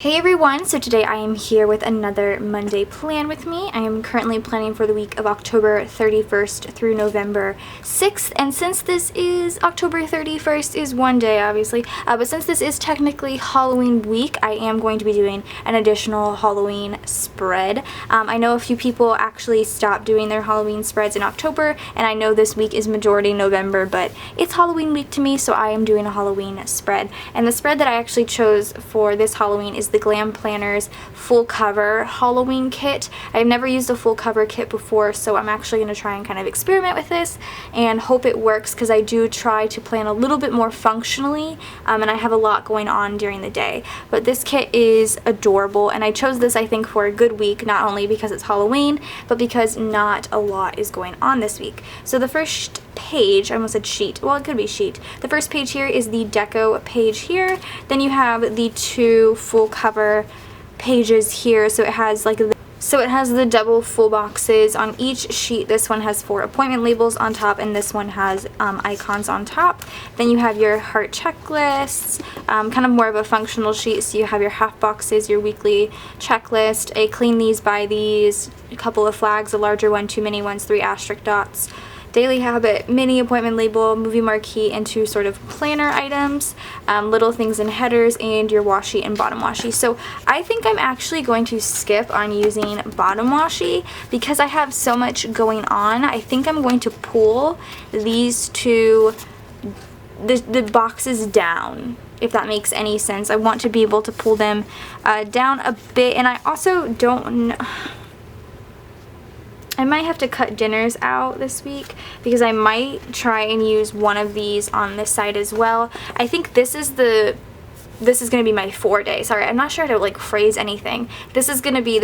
Hey everyone, so today I am here with another Monday plan with me. I am currently planning for the week of October 31st through November 6th, and since this is October 31st is one day obviously, but since this is technically Halloween week, I am going to be doing an additional Halloween spread. I know a few people actually stopped doing their Halloween spreads in October, and I know this week is majority November, but it's Halloween week to me, so I am doing a Halloween spread. And the spread that I actually chose for this Halloween is TheGlamPlanner's full cover Halloween kit. I've never used a full cover kit before, so I'm actually going to try and kind of experiment with this and hope it works, because I do try to plan a little bit more functionally, and I have a lot going on during the day. But this kit is adorable, and I chose this I think for a good week, not only because it's Halloween, but because not a lot is going on this week. So the first page, I almost said sheet, well it could be sheet. The first page here is the deco page here, then you have the two full cover pages here, so it has the double full boxes on each sheet. This one has 4 appointment labels on top, and this one has icons on top. Then you have your heart checklists, kind of more of a functional sheet, so you have your half boxes, your weekly checklist, a clean these, buy these, a couple of flags, a larger one, 2 mini ones, 3 asterisk dots, daily habit, mini appointment label, movie marquee, and 2 sort of planner items, little things in headers, and your washi and bottom washi. So I think I'm actually going to skip on using bottom washi because I have so much going on. I think I'm going to pull these two, the boxes down, if that makes any sense. I want to be able to pull them down a bit, and I also don't know, I might have to cut dinners out this week because I might try and use one of these on this side as well. I think this is going to be my 4-day. Sorry, I'm not sure how to like phrase anything. This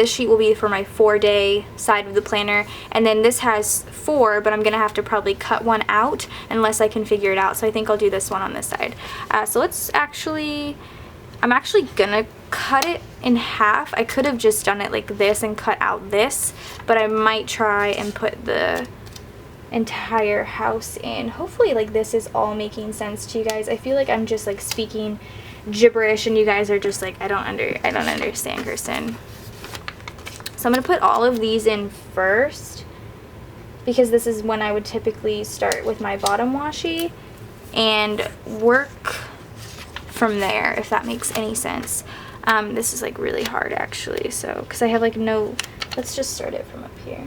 sheet will be for my 4-day side of the planner, and then this has 4, but I'm going to have to probably cut one out unless I can figure it out. So I think I'll do this one on this side. So I'm actually gonna cut it in half. I could have just done it like this and cut out this, but I might try and put the entire house in. Hopefully like this is all making sense to you guys. I feel like I'm just like speaking gibberish and you guys are just like, I don't understand, Kirsten. So I'm gonna put all of these in first because this is when I would typically start with my bottom washi and work from there, if that makes any sense. This is like really hard actually, so because I have like no, let's just start it from up here.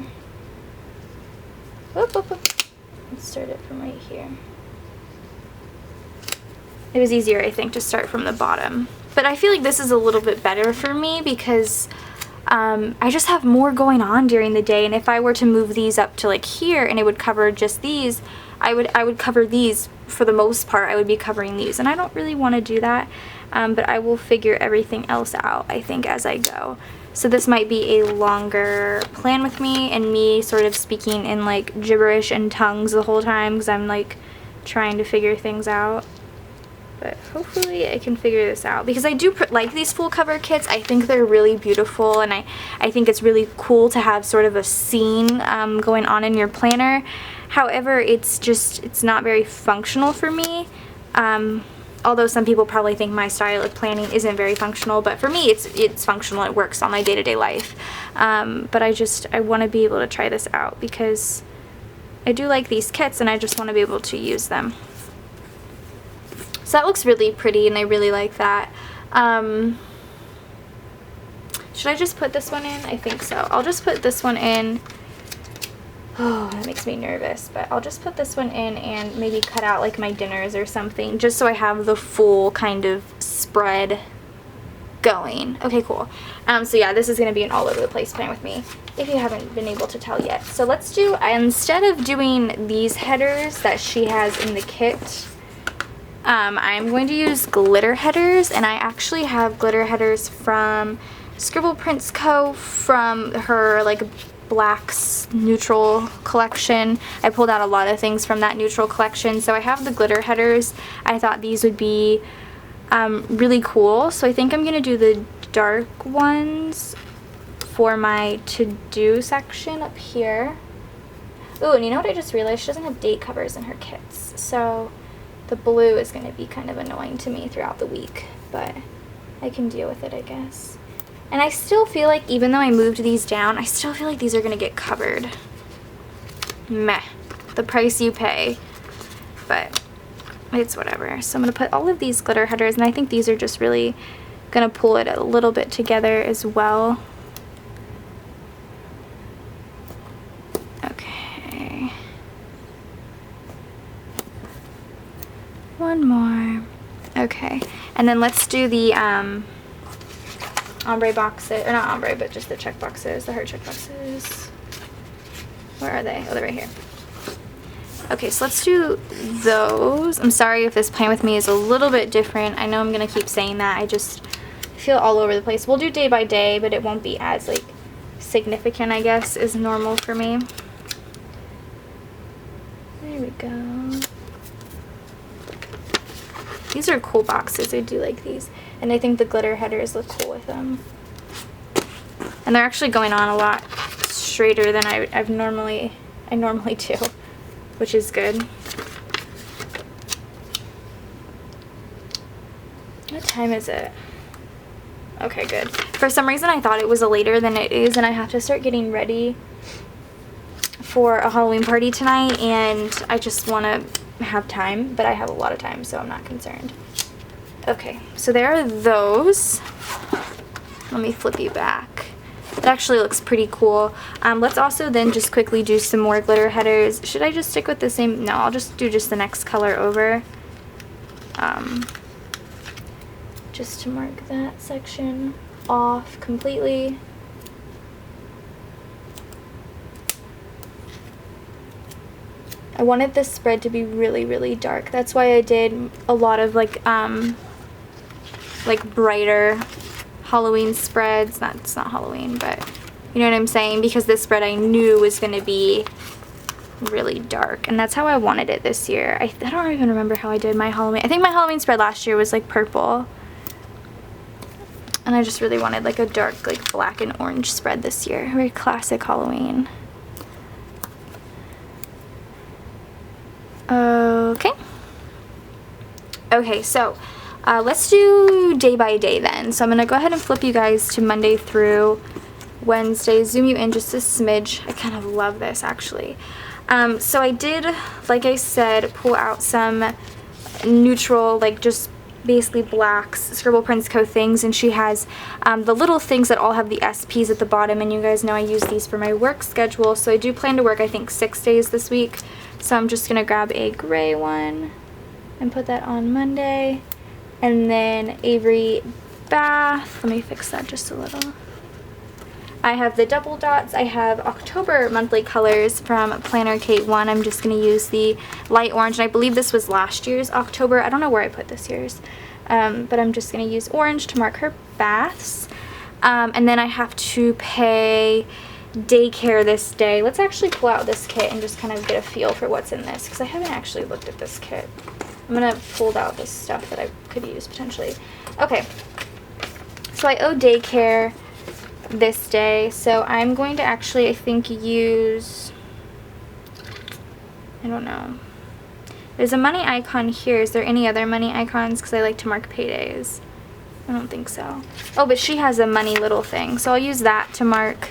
Whoop, whoop, whoop. Let's start it from right here. It was easier, I think, to start from the bottom, but I feel like this is a little bit better for me because I just have more going on during the day, and if I were to move these up to like here and it would cover just these, I would cover these for the most part. I would be covering these, and I don't really want to do that, but I will figure everything else out, I think, as I go. So this might be a longer plan with me and me sort of speaking in like gibberish and tongues the whole time because I'm like trying to figure things out. But hopefully I can figure this out because I do like these full cover kits. I think they're really beautiful, and I think it's really cool to have sort of a scene going on in your planner. However, it's not very functional for me. Although some people probably think my style of planning isn't very functional, but for me it's functional. It works on my day-to-day life. But I want to be able to try this out because I do like these kits and I just want to be able to use them. So that looks really pretty and I really like that. Should I just put this one in? I think so. I'll just put this one in. Oh, that makes me nervous, but I'll just put this one in and maybe cut out like my dinners or something just so I have the full kind of spread going. Okay, cool. So yeah, this is going to be an all over the place plan with me if you haven't been able to tell yet. So let's do, instead of doing these headers that she has in the kit, I'm going to use glitter headers, and I actually have glitter headers from Scribble Prints Co. from her like blacks neutral collection. I pulled out a lot of things from that neutral collection, so I have the glitter headers. I thought these would be really cool, so I think I'm gonna do the dark ones for my to-do section up here. Ooh, and you know what I just realized? She doesn't have date covers in her kits, so the blue is going to be kind of annoying to me throughout the week, but I can deal with it, I guess. And I still feel like, even though I moved these down, I still feel like these are going to get covered. Meh. The price you pay. But it's whatever. So I'm going to put all of these glitter headers, and I think these are just really going to pull it a little bit together as well. Okay. One more. Okay. And then let's do the ombre boxes, or not ombre, but just the check boxes, the heart check boxes. Where are they? Oh, they're right here. Okay, so let's do those. I'm sorry if this plan with me is a little bit different. I know I'm going to keep saying that. I just feel all over the place. We'll do day by day, but it won't be as, like, significant, I guess, as normal for me. There we go. These are cool boxes. I do like these. And I think the glitter headers look cool with them. And they're actually going on a lot straighter than I normally do, which is good. What time is it? Okay, good. For some reason I thought it was later than it is, and I have to start getting ready for a Halloween party tonight, and I just want to have time, but I have a lot of time, so I'm not concerned. Okay, so there are those. Let me flip you back. It actually looks pretty cool. Let's also then just quickly do some more glitter headers. Should I just stick with the same? No, I'll just do just the next color over. Just to mark that section off completely. I wanted this spread to be really, really dark. That's why I did a lot of like brighter Halloween spreads. It's not Halloween, but you know what I'm saying? Because this spread I knew was going to be really dark, and that's how I wanted it this year. I don't even remember how I did my Halloween. I think my Halloween spread last year was like purple, and I just really wanted like a dark, like black and orange spread this year. Very classic Halloween. Okay. Okay, so let's do day by day then. So I'm going to go ahead and flip you guys to Monday through Wednesday. Zoom you in just a smidge. I kind of love this actually. So I did, like I said, pull out some neutral, like just basically blacks, Scribble Prints Co. things, and she has the little things that all have the SPs at the bottom, and you guys know I use these for my work schedule, so I do plan to work I think 6 days this week, so I'm just going to grab a gray one and put that on Monday, and then Avery Bath, let me fix that just a little. I have the double dots. I have October monthly colors from Planner K1. I'm just going to use the light orange, and I believe this was last year's October. I don't know where I put this year's, but I'm just going to use orange to mark her baths. And then I have to pay daycare this day. Let's actually pull out this kit and just kind of get a feel for what's in this, because I haven't actually looked at this kit. I'm going to pull out this stuff that I could use potentially. Okay, so I owe daycare this day, so I'm going to actually, I think, use, I don't know, there's a money icon here. Is there any other money icons? Because I like to mark paydays. I don't think so. Oh, but she has a money little thing, so I'll use that to mark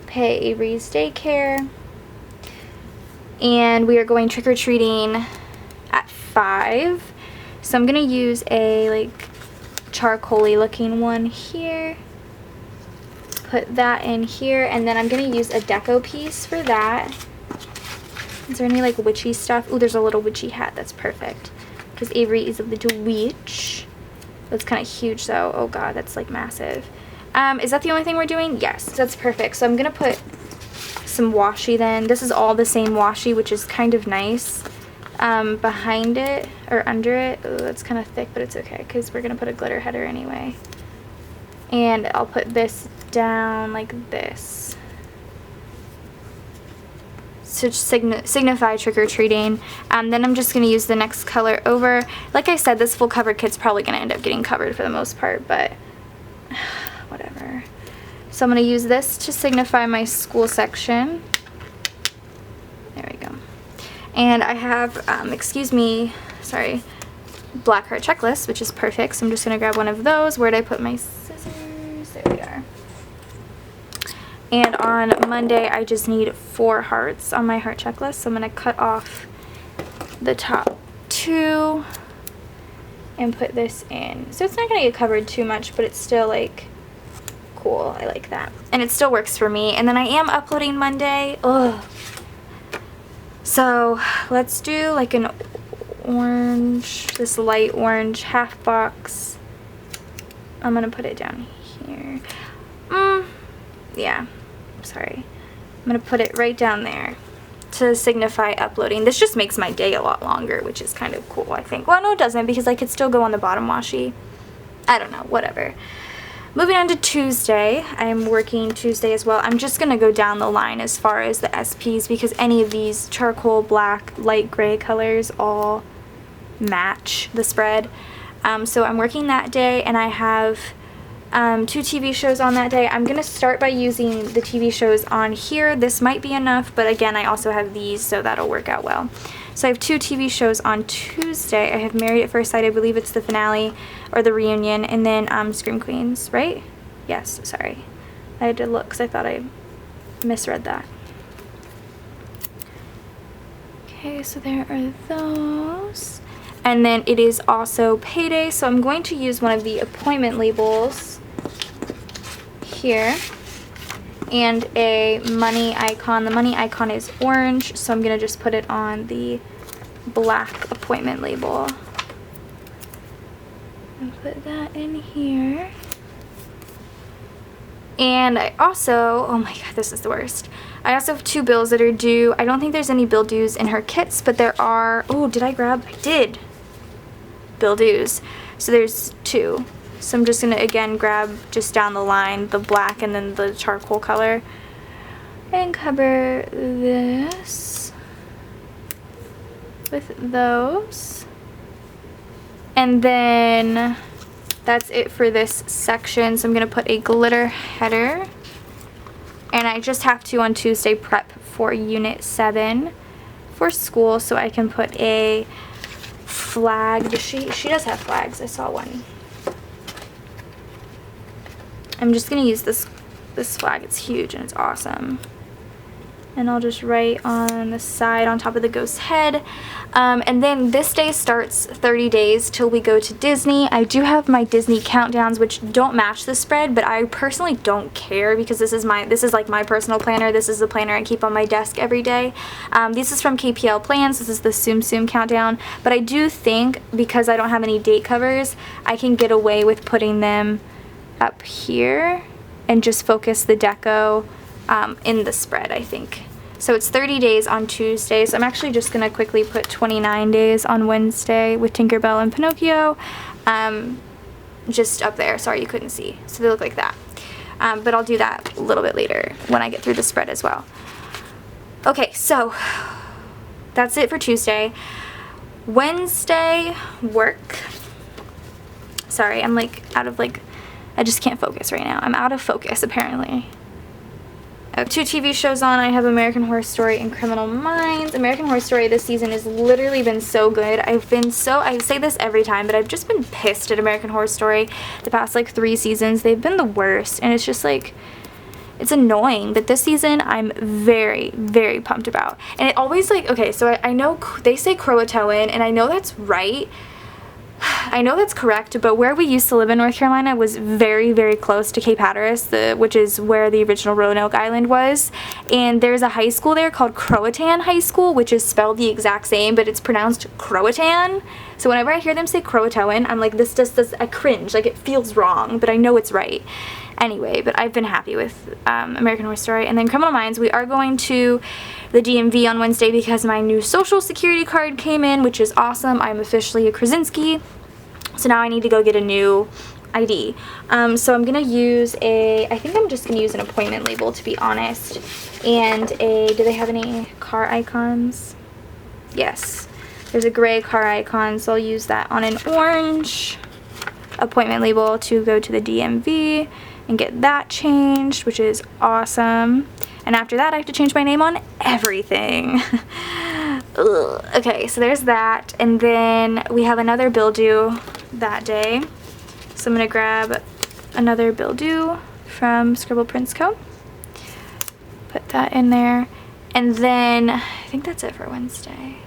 pay Avery's daycare. And we are going trick-or-treating at 5, so I'm going to use a like charcoal-y looking one here. Put that in here, and then I'm going to use a deco piece for that. Is there any like witchy stuff? Oh, there's a little witchy hat. That's perfect, because Avery is a little witch. That's kind of huge though. Oh god, that's like massive. Is that the only thing we're doing? Yes, that's perfect. So I'm going to put some washi then. This is all the same washi, which is kind of nice. Behind it, or under it. Oh, that's kind of thick, but it's okay, because we're going to put a glitter header anyway. And I'll put this down like this to signify trick-or-treating. Then I'm just going to use the next color over. Like I said, this full cover kit's probably going to end up getting covered for the most part, but whatever. So I'm going to use this to signify my school section. There we go. And I have, excuse me, sorry, black heart checklist, which is perfect. So I'm just going to grab one of those. Where did I put my scissors? There we are. And on Monday, I just need 4 hearts on my heart checklist. So I'm going to cut off the top 2 and put this in. So it's not going to get covered too much, but it's still like cool. I like that. And it still works for me. And then I am uploading Monday. Ugh. So let's do like an orange, this light orange half box. I'm going to put it down here. Yeah, sorry. I'm going to put it right down there to signify uploading. This just makes my day a lot longer, which is kind of cool, I think. Well, no, it doesn't, because I could still go on the bottom washi. I don't know, whatever. Moving on to Tuesday. I'm working Tuesday as well. I'm just going to go down the line as far as the SPs, because any of these charcoal, black, light gray colors all match the spread. So I'm working that day, and I have 2 TV shows on that day. I'm going to start by using the TV shows on here. This might be enough, but again, I also have these, so that'll work out well. So I have 2 TV shows on Tuesday. I have Married at First Sight. I believe it's the finale or the reunion, and then Scream Queens, right? Yes, sorry. I had to look because I thought I misread that. Okay, so there are those. And then it is also payday, so I'm going to use one of the appointment labels here and a money icon. The money icon is orange, so I'm going to just put it on the black appointment label. And put that in here. And I also, oh my god, this is the worst. I also have 2 bills that are due. I don't think there's any bill dues in her kits, but there are, oh, did I grab? I did. Bill dues. So there's 2. So I'm just going to, again, grab just down the line the black and then the charcoal color and cover this with those. And then that's it for this section. So I'm going to put a glitter header. And I just have to, on Tuesday, prep for Unit 7 for school, so I can put a flag. She does have flags. I saw one. I'm just going to use this flag. It's huge and it's awesome. And I'll just write on the side on top of the ghost head. And then this day starts 30 days till we go to Disney. I do have my Disney countdowns, which don't match the spread, but I personally don't care because this is like my personal planner. This is the planner I keep on my desk every day. This is from KPL Plans. This is the Tsum Tsum countdown. But I do think because I don't have any date covers, I can get away with putting them up here and just focus the deco in the spread, I think. So it's 30 days on Tuesday. So I'm actually just going to quickly put 29 days on Wednesday with Tinkerbell and Pinocchio. Just up there. Sorry you couldn't see. So they look like that. But I'll do that a little bit later when I get through the spread as well. Okay, so that's it for Tuesday. Wednesday, work. Sorry, I'm like out of I just can't focus right now. I'm out of focus apparently. I have 2 TV shows on. I have American Horror Story and Criminal Minds. American Horror Story this season has literally been so good. I say this every time, but I've just been pissed at American Horror Story the past 3 seasons. They've been the worst, and it's just it's annoying. But this season, I'm very, very pumped about. And it always okay, so I know they say Croatoan, and I know that's right. I know that's correct, but where we used to live in North Carolina was very, very close to Cape Hatteras, which is where the original Roanoke Island was. And there's a high school there called Croatan High School, which is spelled the exact same, but it's pronounced Croatan. So whenever I hear them say Croatoan, I'm like, I cringe. It feels wrong, but I know it's right. Anyway, but I've been happy with American Horror Story. And then Criminal Minds, we are going to the DMV on Wednesday because my new social security card came in, which is awesome. I'm officially a Krasinski. So now I need to go get a new ID. So I'm going to use I think I'm just going to use an appointment label, to be honest. And do they have any car icons? Yes. There's a gray car icon, so I'll use that on an orange appointment label to go to the DMV and get that changed, which is awesome. And after that, I have to change my name on everything. Ugh. Okay, so there's that. And then we have another bill due that day. So I'm going to grab another bill due from Scribble Prints Co. Put that in there. And then I think that's it for Wednesday.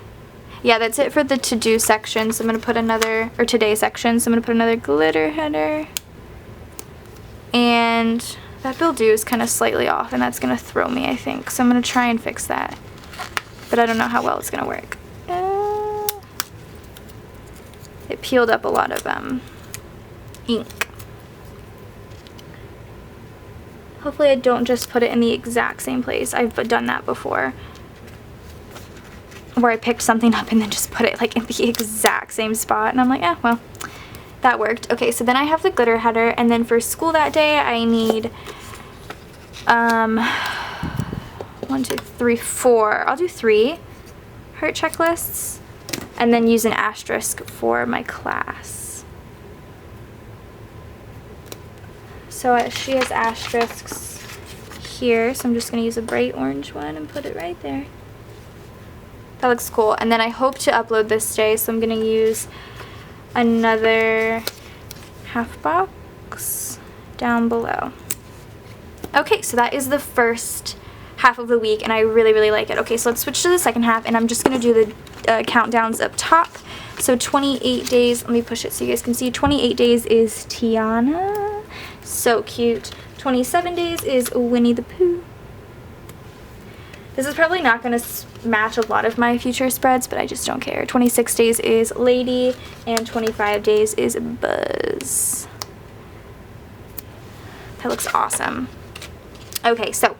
Yeah, that's it for the to-do section. So I'm going to put another, or today section. So I'm going to put another glitter header. And that bill due is kind of slightly off, and that's going to throw me, I think. So I'm going to try and fix that. But I don't know how well it's going to work. It peeled up a lot of ink. Hopefully I don't just put it in the exact same place. I've done that before, where I picked something up and then just put it like in the exact same spot, and I'm like, well, that worked. Okay, so then I have the glitter header, and then for school that day I need 1, 2, 3, 4. I'll do 3 heart checklists, and then use an asterisk for my class. So she has asterisks here, so I'm just going to use a bright orange one and put it right there. That looks cool. And then I hope to upload this day, so I'm going to use another half box down below. Okay, so that is the first half of the week, and I really, really like it. Okay, so let's switch to the second half, and I'm just going to do the countdowns up top. So 28 days, let me push it so you guys can see. 28 days is Tiana. So cute. 27 days is Winnie the Pooh. This is probably not going to match a lot of my future spreads, but I just don't care. 26 days is Lady, and 25 days is Buzz. That looks awesome. Okay, so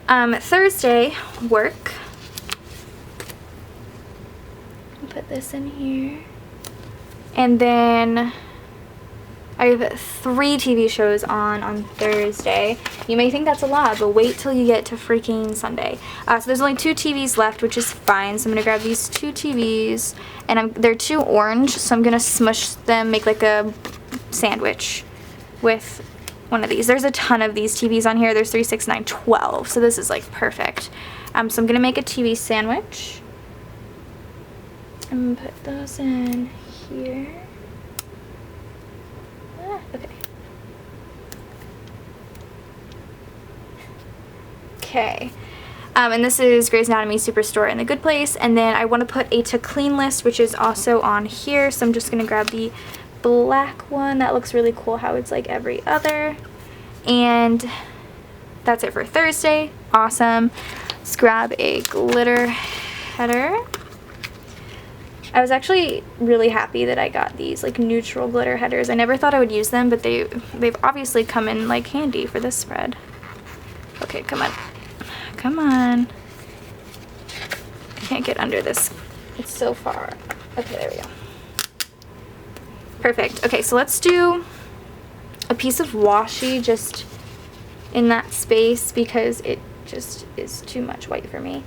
Thursday, work. Put this in here. And then I have 3 TV shows on Thursday. You may think that's a lot, but wait till you get to freaking Sunday. So there's only 2 TVs left, which is fine. So I'm going to grab these 2 TVs, and they're 2 orange, so I'm going to smush them, make like a sandwich with one of these. There's a ton of these TVs on here. There's 3, 6, 9, 12, so this is like perfect. So I'm going to make a TV sandwich. I'm going to put those in here. Okay. Okay. And this is Grey's Anatomy Superstore in the Good Place. And then I want to put a to clean list, which is also on here. So I'm just going to grab the black one. That looks really cool how it's like every other. And that's it for Thursday. Awesome. Let's grab a glitter header. I was actually really happy that I got these like neutral glitter headers. I never thought I would use them, but they've obviously come in like handy for this spread. Okay, come on. Come on. I can't get under this. It's so far. Okay, there we go. Perfect. Okay, so let's do a piece of washi just in that space because it just is too much white for me.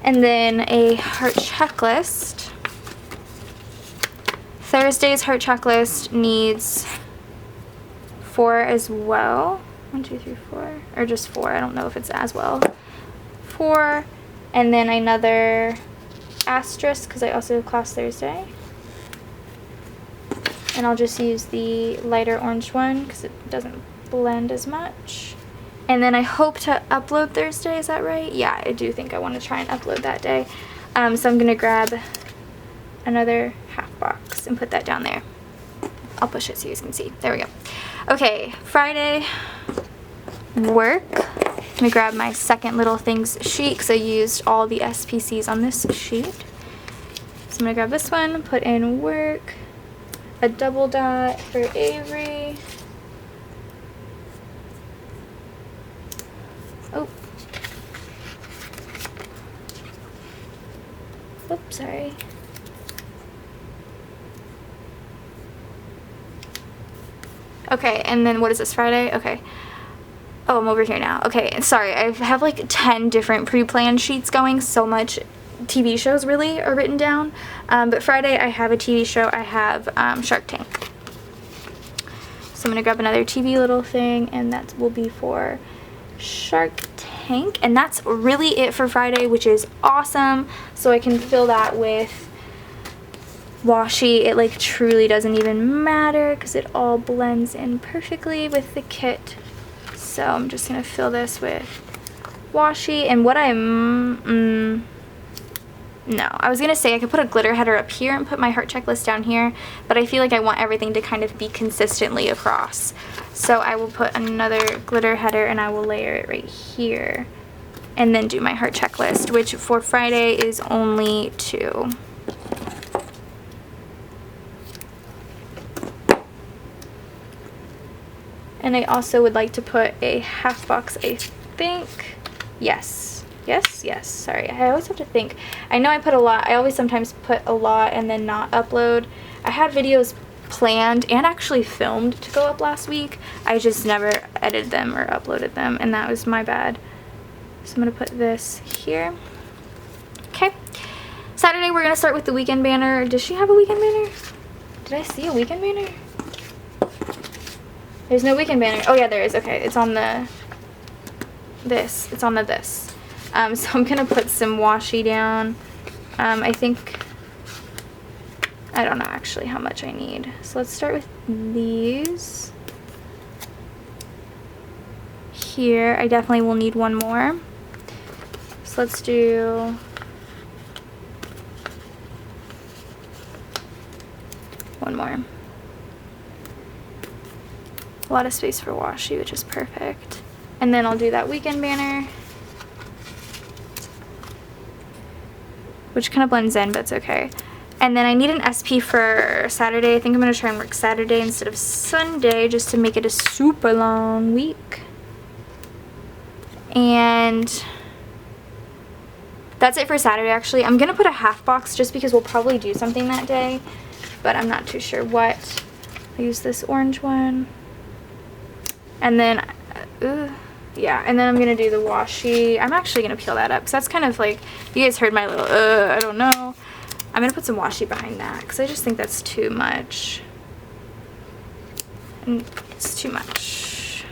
And then a heart checklist. Thursday's heart checklist needs 4 as well. 1, 2, 3, 4. Or just 4. I don't know if it's as well. 4. And then another asterisk because I also have class Thursday. And I'll just use the lighter orange one because it doesn't blend as much. And then I hope to upload Thursday. Is that right? Yeah, I do think I want to try and upload that day. So I'm going to grab another half box and put that down there. I'll push it so you guys can see. There we go. Okay, Friday, work. Let me grab my second little things sheet because I used all the SPCs on this sheet. So I'm going to grab this one, put in work, a double dot for Avery. Oh. Oops, sorry. Okay, and then what is this, Friday? Okay. Oh, I'm over here now. Okay, sorry, I have like 10 different pre-planned sheets going. So much TV shows really are written down. But Friday I have a TV show. I have Shark Tank. So I'm going to grab another TV little thing, and that will be for Shark Tank, and that's really it for Friday, which is awesome. So I can fill that with washi. It like truly doesn't even matter because it all blends in perfectly with the kit. So I'm just gonna fill this with washi, and what I'm no, I was gonna say I could put a glitter header up here and put my heart checklist down here, but I feel like I want everything to kind of be consistently across. So I will put another glitter header and I will layer it right here and then do my heart checklist, which for Friday is only 2. And I also would like to put a half box, I think. Yes. Yes. Sorry, I always have to think. I know I put a lot. I always sometimes put a lot and then not upload. I had videos planned and actually filmed to go up last week. I just never edited them or uploaded them, and that was my bad. So I'm going to put this here. Okay. Saturday, we're going to start with the weekend banner. Does she have a weekend banner? Did I see a weekend banner? There's no weekend banner. Oh, yeah, there is. Okay, it's on the this. It's on the this. So I'm going to put some washi down. I think, I don't know actually how much I need. So let's start with these. Here, I definitely will need one more. So let's do one more. A lot of space for washi, which is perfect. And then I'll do that weekend banner, which kind of blends in, but it's okay. And then I need an SP for Saturday. I think I'm going to try and work Saturday instead of Sunday just to make it a super long week. And that's it for Saturday, actually. I'm going to put a half box just because we'll probably do something that day, but I'm not too sure what. I use this orange one. And then, yeah, and then I'm going to do the washi. I'm actually going to peel that up because that's kind of like, you guys heard my little, I don't know. I'm going to put some washi behind that because I just think that's too much. And it's too much.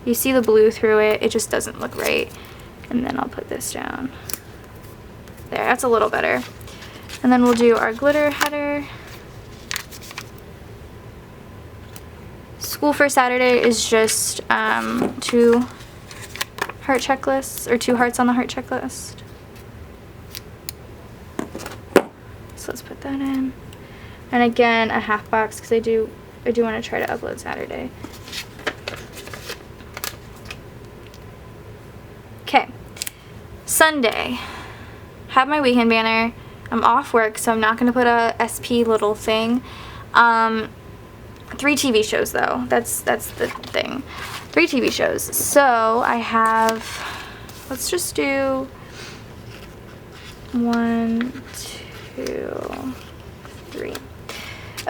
You see the blue through it, it just doesn't look right. And then I'll put this down. There, that's a little better. And then we'll do our glitter header. School for Saturday is just 2 heart checklists, or 2 hearts on the heart checklist. So let's put that in. And again, a half box because I do want to try to upload Saturday. Okay, Sunday, have my weekend banner. I'm off work, so I'm not going to put a SP little thing. 3 TV shows though, that's the thing. 3 TV shows. So I have, let's just do 1, 2, 3.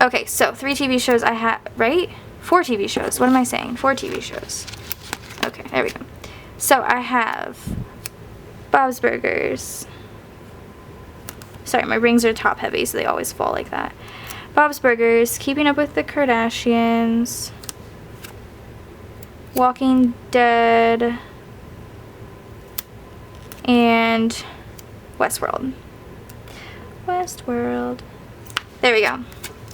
Okay, so 3 TV shows I have, right? 4 TV shows. What am I saying? 4 TV shows. Okay, there we go. So I have Bob's Burgers. Sorry, my rings are top heavy, so they always fall like that. Bob's Burgers, Keeping Up with the Kardashians, Walking Dead, and Westworld. There we go.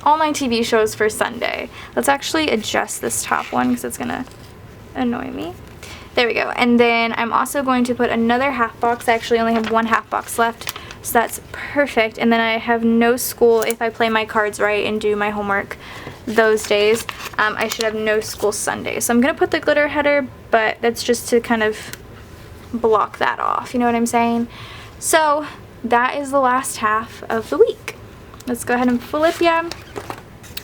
All my TV shows for Sunday. Let's actually adjust this top one because it's gonna annoy me. There we go. And then I'm also going to put another half box. I actually only have 1 half box left, so that's perfect. And then I have no school if I play my cards right and do my homework those days. I should have no school Sunday. So I'm going to put the glitter header, but that's just to kind of block that off. You know what I'm saying? So that is the last half of the week. Let's go ahead and flip ya.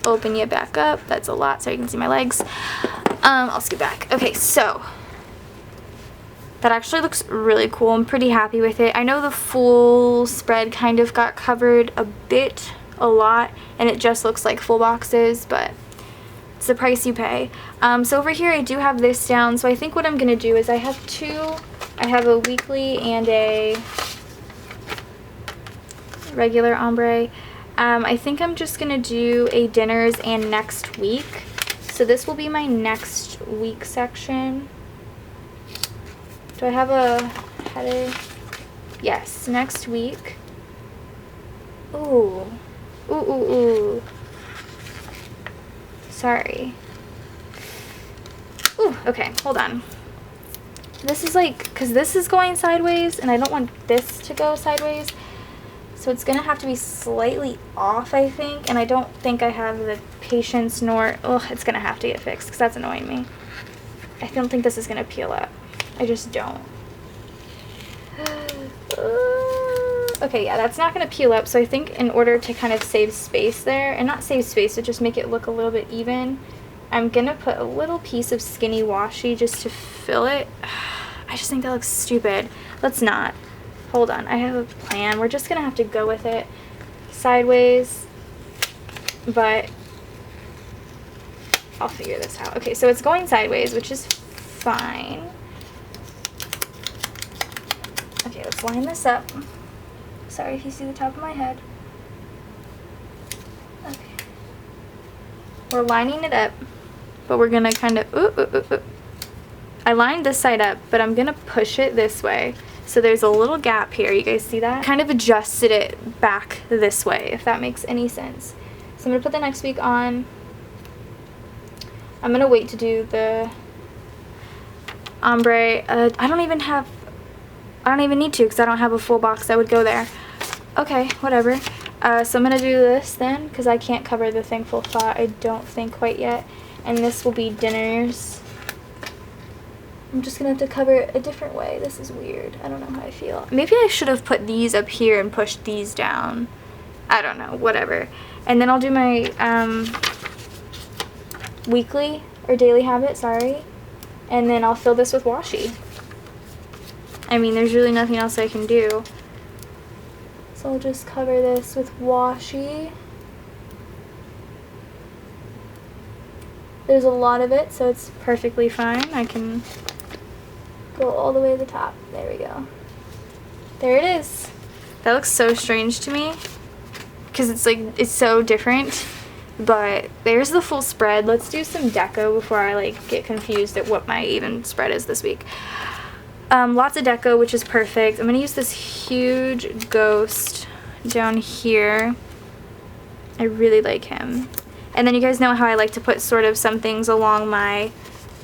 Open you back up. That's a lot, so you can see my legs. I'll scoot back. Okay, so that actually looks really cool. I'm pretty happy with it. I know the full spread kind of got covered a lot, and it just looks like full boxes, but it's the price you pay. So over here I do have this down, so I think what I'm going to do is I have 2. I have a weekly and a regular ombre. I think I'm just going to do a dinners and next week. So this will be my next week section. Do I have a header? Yes, next week. Ooh. Ooh, ooh, ooh. Sorry. Ooh, okay, hold on. This is like, because this is going sideways, and I don't want this to go sideways. So it's going to have to be slightly off, I think. And I don't think I have the patience nor... Oh, it's going to have to get fixed, because that's annoying me. I don't think this is going to peel up. I just don't. Okay, yeah, that's not going to peel up. So I think in order to kind of save space there, and not save space, but just make it look a little bit even, I'm going to put a little piece of skinny washi just to fill it. I just think that looks stupid. Let's not. Hold on, I have a plan. We're just going to have to go with it sideways, but I'll figure this out. Okay, so it's going sideways, which is fine. Okay, let's line this up. Sorry if you see the top of my head. Okay. We're lining it up, but we're gonna kind of, I lined this side up, but I'm gonna push it this way. So there's a little gap here, you guys see that? Kind of adjusted it back this way, if that makes any sense. So I'm gonna put the next week on. I'm gonna wait to do the ombre. I don't even need to, because I don't have a full box that would go there. Okay, whatever. So I'm gonna do this then, because I can't cover the Thankful Thought, I don't think quite yet. And this will be Dinners. I'm just gonna have to cover it a different way. This is weird. I don't know how I feel. Maybe I should have put these up here and pushed these down. I don't know, whatever. And then I'll do my weekly or daily habit, sorry. And then I'll fill this with washi. I mean, there's really nothing else I can do. So I'll just cover this with washi. There's a lot of it, so it's perfectly fine. I can go all the way to the top. There we go. There it is. That looks so strange to me, because it's like, it's so different. But there's the full spread. Let's do some deco before I like get confused at what my even spread is this week. Lots of deco, which is perfect. I'm going to use this huge ghost down here. I really like him. And then you guys know how I like to put sort of some things along my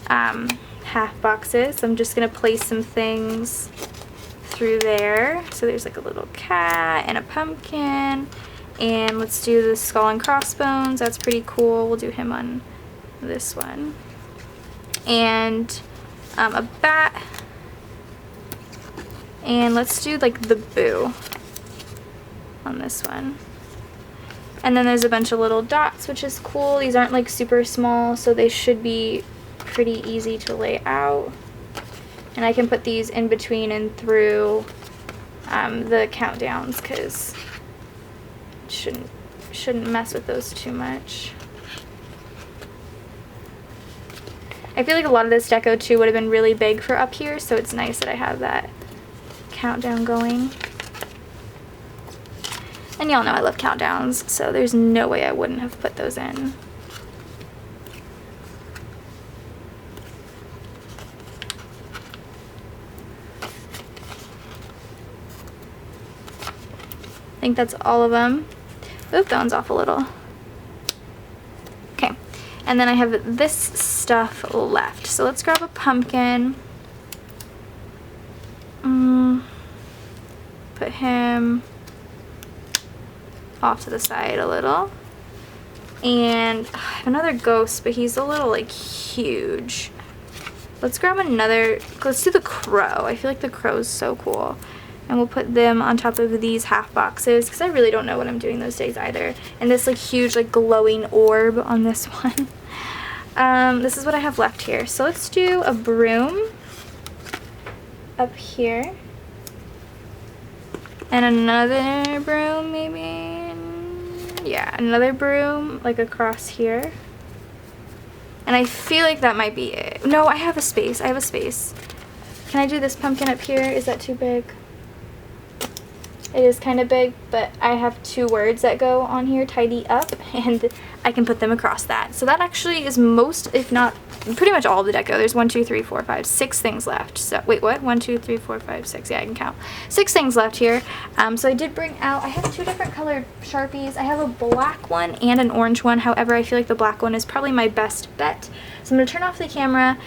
half boxes. So I'm just going to place some things through there. So there's like a little cat and a pumpkin. And let's do the skull and crossbones. That's pretty cool. We'll do him on this one. And a bat. And let's do like the boo on this one. And then there's a bunch of little dots, which is cool. These aren't like super small, so they should be pretty easy to lay out. And I can put these in between and through the countdowns, because shouldn't mess with those too much. I feel like a lot of this deco too would have been really big for up here, so it's nice that I have that countdown going. And y'all know I love countdowns, so there's no way I wouldn't have put those in. I think that's all of them. Oop, that one's off a little. Okay, and then I have this stuff left. So let's grab a pumpkin. Put him off to the side a little. And I have another ghost, but he's a little like huge. Let's grab another, let's do the crow. I feel like the crow's so cool. And we'll put them on top of these half boxes, because I really don't know what I'm doing those days either. And this like huge like glowing orb on this one. This is what I have left here. So let's do a broom up here. And another broom maybe. Yeah, another broom like across here. And I feel like that might be it. No, I have a space. I have a space. Can I do this pumpkin up here? Is that too big? It is kind of big, but I have 2 words that go on here, tidy up, and I can put them across that. So that actually is most, if not pretty much all of the deco. There's 1, 2, 3, 4, 5, 6 things left. So wait, what? 1, 2, 3, 4, 5, 6. Yeah, I can count. 6 things left here. So I did bring out, I have 2 different colored Sharpies. I have a black one and an orange one. However, I feel like the black one is probably my best bet. So I'm going to turn off the camera,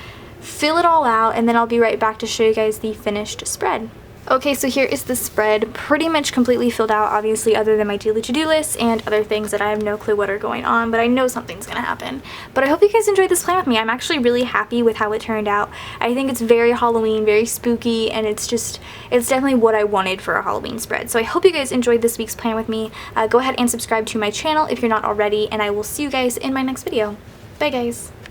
fill it all out, and then I'll be right back to show you guys the finished spread. Okay, so here is the spread, pretty much completely filled out, obviously, other than my daily to-do list and other things that I have no clue what are going on, but I know something's gonna happen. But I hope you guys enjoyed this plan with me. I'm actually really happy with how it turned out. I think it's very Halloween, very spooky, and it's definitely what I wanted for a Halloween spread. So I hope you guys enjoyed this week's plan with me. Go ahead and subscribe to my channel if you're not already, and I will see you guys in my next video. Bye, guys.